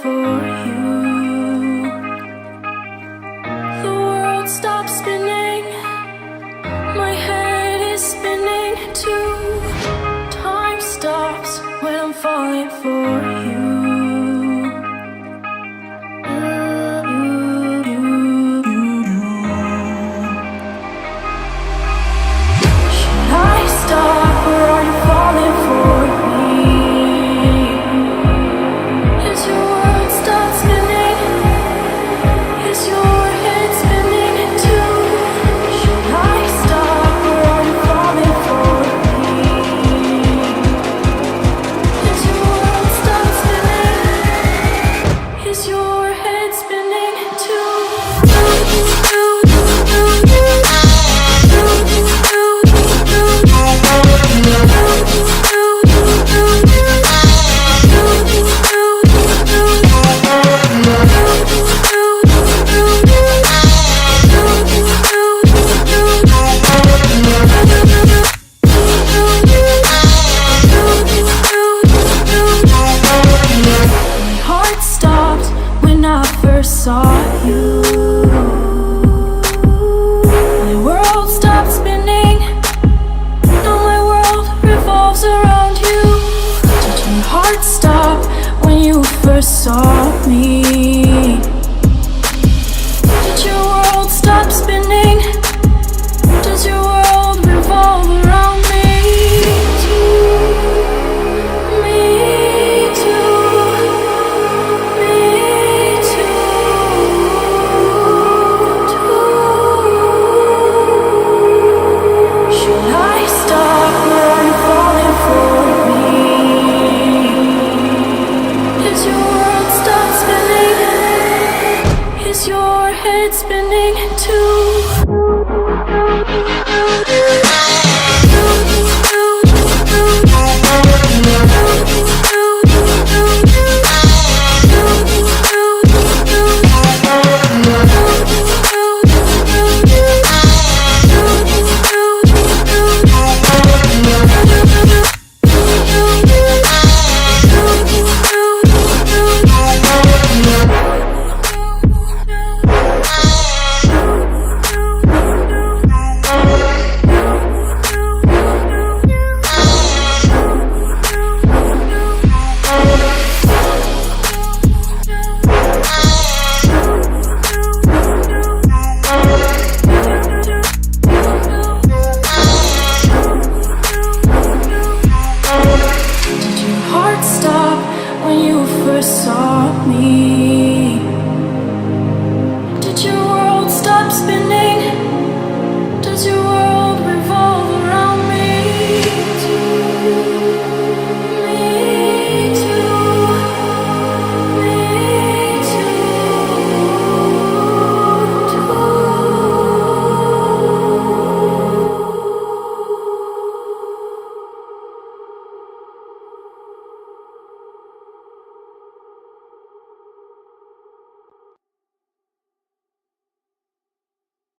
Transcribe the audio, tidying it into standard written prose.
for you. The world stops spinning, my head is spinning too. Time stops when I'm falling for you. Should I stop or are you falling for me? Is your world stop spinning? Is your head spinning too? Should I stop or are you falling for me? Is your world stop spinning? Is your head spinning too? My heart stopped when I first saw you. My world stopped spinning. Now my world revolves around you. Did your heart stop when you first saw me? Did your world stop spinning? Does your world revolve around me? Me too. Me too. Should I stop or are you falling for me? Is your world stop spinning? Is your head spinning too?